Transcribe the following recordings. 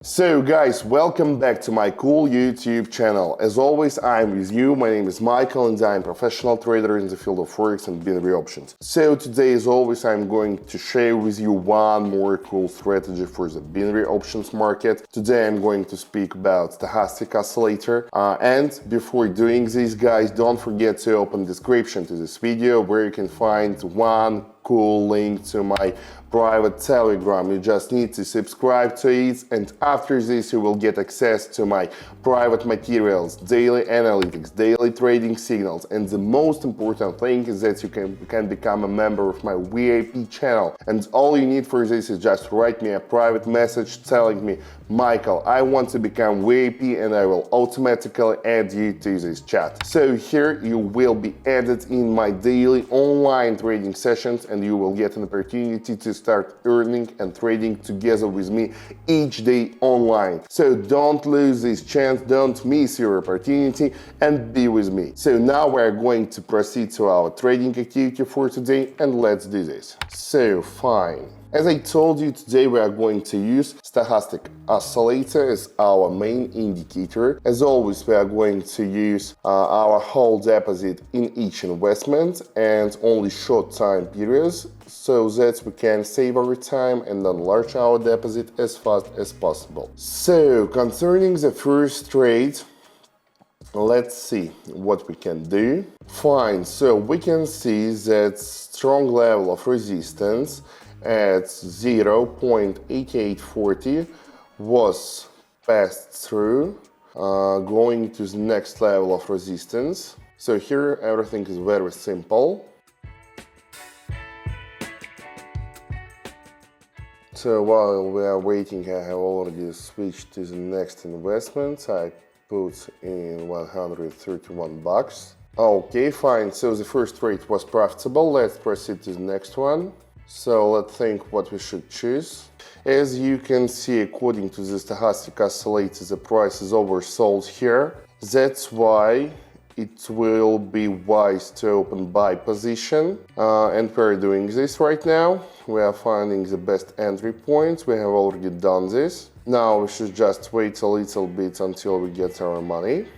So guys, welcome back to my cool YouTube channel. As always, I'm with you. My name is Michael and I'm a professional trader in the field of Forex and binary options. So today, as always, I'm going to share with you one more cool strategy for the binary options market. Today, I'm going to speak about Stochastic Oscillator. And before doing this, guys, don't forget to open the description to this video where you can find one cool link to my private Telegram. You just need to subscribe to it, and after this you will get access to my private materials, daily analytics, daily trading signals, and the most important thing is that you can become a member of my VIP channel. And all you need for this is just write me a private message telling me, Michael, I want to become VIP, and I will automatically add you to this chat. So here you will be added in my daily online trading sessions, and you will get an opportunity to start earning and trading together with me each day online. So don't lose this chance, don't miss your opportunity, and be with me. So now we're going to proceed to our trading activity for today, and let's do this. So fine. As I told you, today we are going to use Stochastic Oscillator as our main indicator. As always, we are going to use our whole deposit in each investment and only short time periods so that we can save our time and enlarge our deposit as fast as possible. So, concerning the first trade, let's see what we can do. Fine, so we can see that strong level of resistance at 0.8840 was passed through, going to the next level of resistance. So here everything is very simple. So while we are waiting, I have already switched to the next investment. I put in 131 bucks. Okay, fine. So the first trade was profitable. Let's proceed to the next one. So let's think what we should choose. As you can see, according to the Stochastic Oscillator, the price is oversold here. That's why it will be wise to open buy position. And we're doing this right now. We are finding the best entry points. We have already done this. Now we should just wait a little bit until we get our money.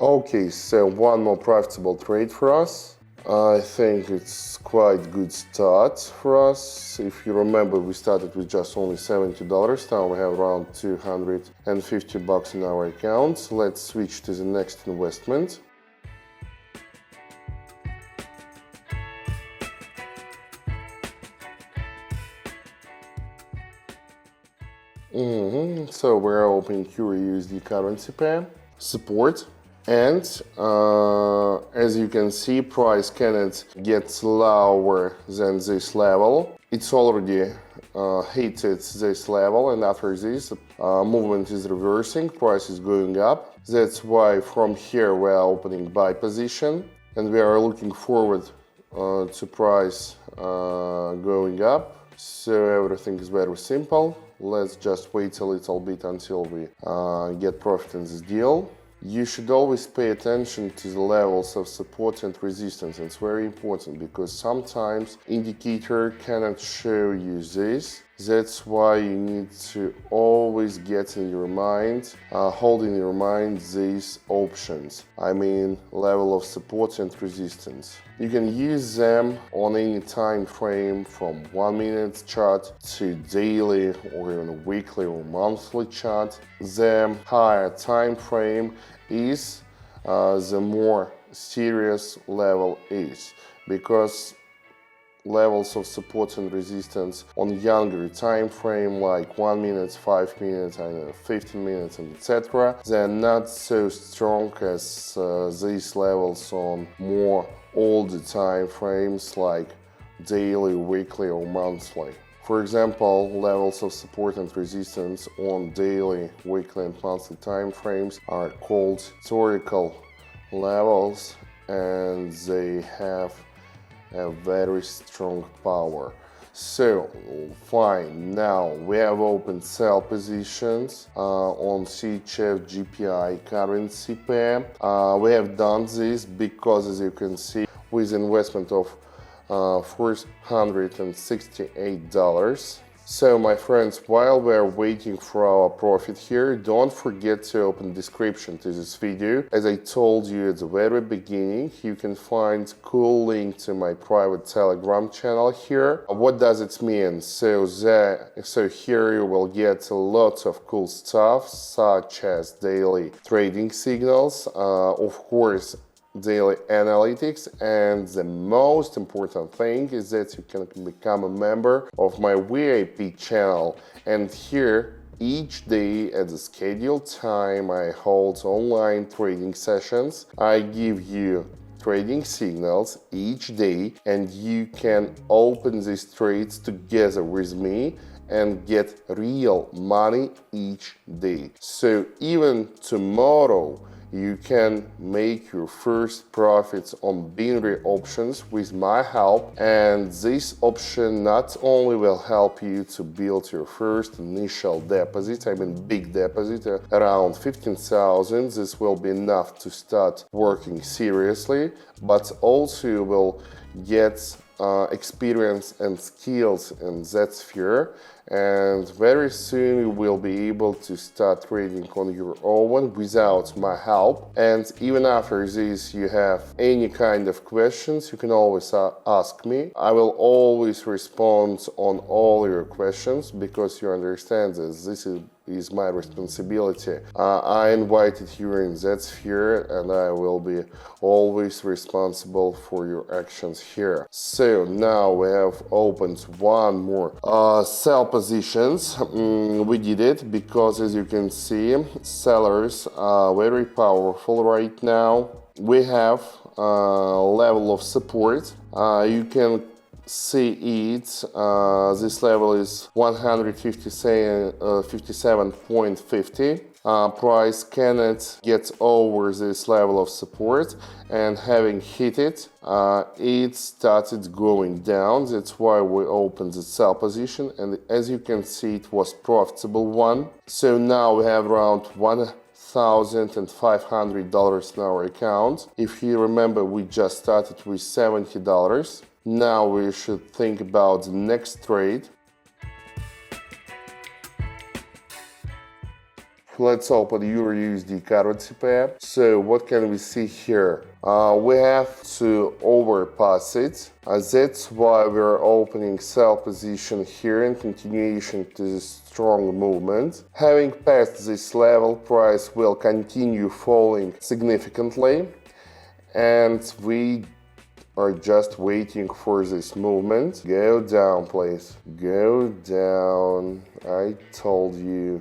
Okay, so one more profitable trade for us. I think it's quite good start for us. If you remember, we started with just only $70. Now we have around 250 bucks in our account. Let's switch to the next investment. So we're opening USD currency pair support. And as you can see, price cannot get lower than this level. It's already hit this level, and after this, movement is reversing, price is going up. That's why from here we are opening buy position, and we are looking forward to price going up. So everything is very simple. Let's just wait a little bit until we get profit in this deal. You should always pay attention to the levels of support and resistance. It's very important because sometimes indicator cannot show you this. That's why you need to always get in your mind, hold in your mind these options. I mean, level of support and resistance. You can use them on any time frame from 1 minute chart to daily or even weekly or monthly chart. The higher time frame is, the more serious level is, because levels of support and resistance on younger time frame like 1 minute, 5 minutes, 15 minutes, and etc. They're not so strong as these levels on more older time frames like daily, weekly, or monthly. For example, levels of support and resistance on daily, weekly, and monthly time frames are called historical levels, and they have a very strong power. So fine, now we have opened sell positions on CHF GPI currency pair. We have done this because, as you can see, with investment of $468. So my friends, while we're waiting for our profit here, don't forget to open description to this video. As I told you at the very beginning, you can find cool link to my private Telegram channel here. What does it mean? So here you will get lots of cool stuff, such as daily trading signals, of course, daily analytics, and the most important thing is that you can become a member of my VIP channel. And here each day at the scheduled time I hold online trading sessions. I give you trading signals each day and you can open these trades together with me and get real money each day. So even tomorrow you can make your first profits on binary options with my help, and this option not only will help you to build your first initial deposit, I mean big deposit, around 15,000. This will be enough to start working seriously, but also you will get experience and skills in that sphere, and very soon you will be able to start trading on your own without my help. And even after this, you have any kind of questions, you can always ask me. I will always respond on all your questions, because you understand this is my responsibility. I invited you in that sphere and I will be always responsible for your actions here. So now we have opened one more sell positions. We did it because, as you can see, sellers are very powerful right now. We have level of support. You can see it, this level is 157.50. Price cannot get over this level of support, and having hit it, it started going down. That's why we opened the sell position, and as you can see, it was profitable one. So now we have around $1,500 in our account. If you remember, we just started with $70. Now we should think about the next trade. Let's open Euro USD currency pair. So what can we see here? We have to overpass it. That's why we're opening sell position here in continuation to the strong movement. Having passed this level, price will continue falling significantly, and we are just waiting for this movement. Go down, please. Go down. I told you.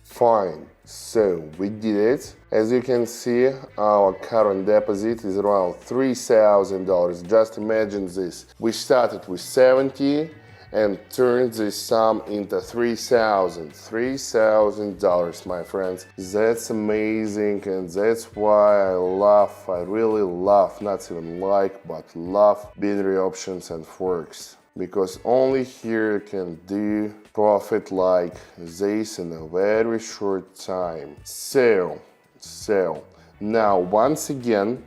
Fine. So we did it. As you can see, our current deposit is around $3,000. Just imagine this. We started with 70 and turned this sum into $3,000, my friends. That's amazing, and that's why I really love, not even like, but love binary options and forex, because only here you can do profit like this in a very short time. So now once again,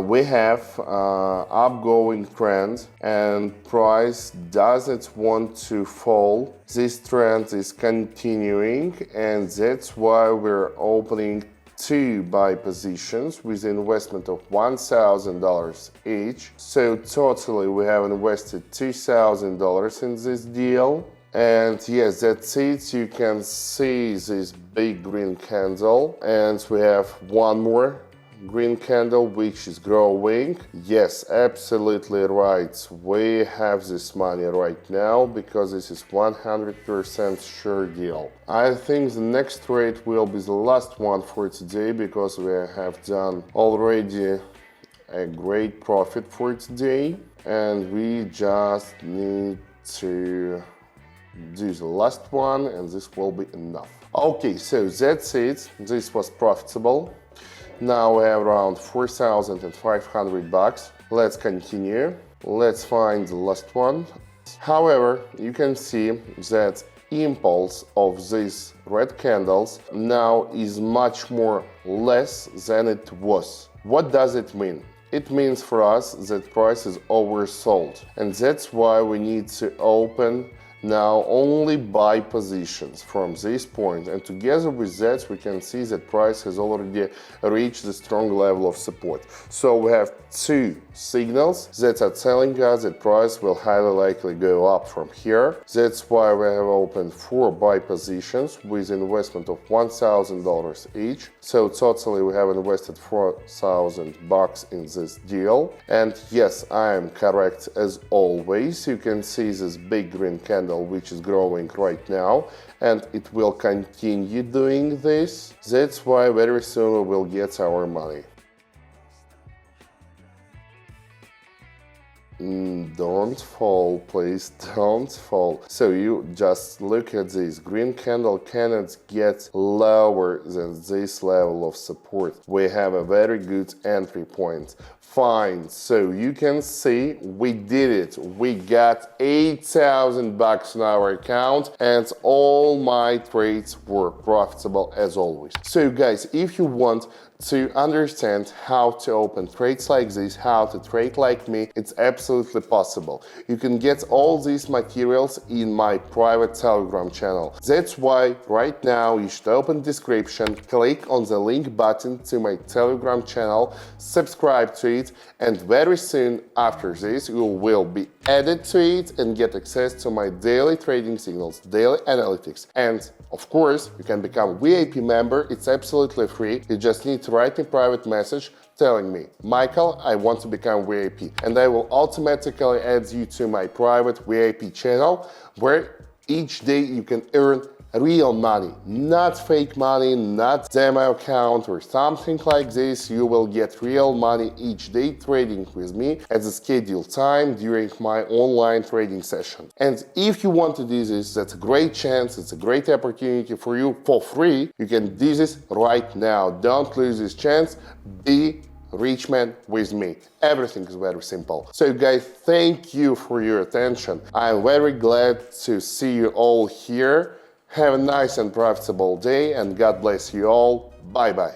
we have upgoing trend and price doesn't want to fall. This trend is continuing, and that's why we're opening two buy positions with investment of $1,000 each. So totally we have invested $2,000 in this deal. And yes, that's it. You can see this big green candle, and we have one more green candle which is growing. Yes, absolutely right. We have this money right now because this is 100% sure deal. I think the next trade will be the last one for today, because we have done already a great profit for today, and we just need to do the last one, and this will be enough. Okay, so that's it. This was profitable. Now we have around 4,500 bucks. Let's continue. Let's find the last one. However, you can see that impulse of these red candles now is much more less than it was. What does it mean? It means for us that price is oversold, and that's why we need to open now only buy positions from this point, and together with that we can see that price has already reached a strong level of support. So we have two signals that are telling us that price will highly likely go up from here. That's why we have opened 4 buy positions with investment of $1,000 each. So totally we have invested 4,000 bucks in this deal. And yes, I am correct as always. You can see this big green candle which is growing right now, and it will continue doing this. That's why very soon we will get our money. Don't fall, please, don't fall. So you just look at this. Green candle cannot get lower than this level of support. We have a very good entry point. Fine, so you can see we did it. We got 8,000 bucks in our account, and all my trades were profitable as always. So guys, if you want to understand how to open trades like this, how to trade like me, it's absolutely possible. You can get all these materials in my private Telegram channel. That's why right now you should open description, click on the link button to my Telegram channel, subscribe to it, and very soon after this you will be added to it and get access to my daily trading signals, daily analytics. And of course, you can become VIP member. It's absolutely free. You just need to write me a private message telling me, Michael, I want to become VIP, and I will automatically add you to my private VIP channel where each day you can earn real money, not fake money, not demo account or something like this. You will get real money each day trading with me at the scheduled time during my online trading session. And if you want to do this, that's a great chance, it's a great opportunity for you for free. You can do this right now. Don't lose this chance. Be rich man with me. Everything is very simple. So guys, thank you for your attention. I'm very glad to see you all here. Have a nice and profitable day, and God bless you all. Bye bye.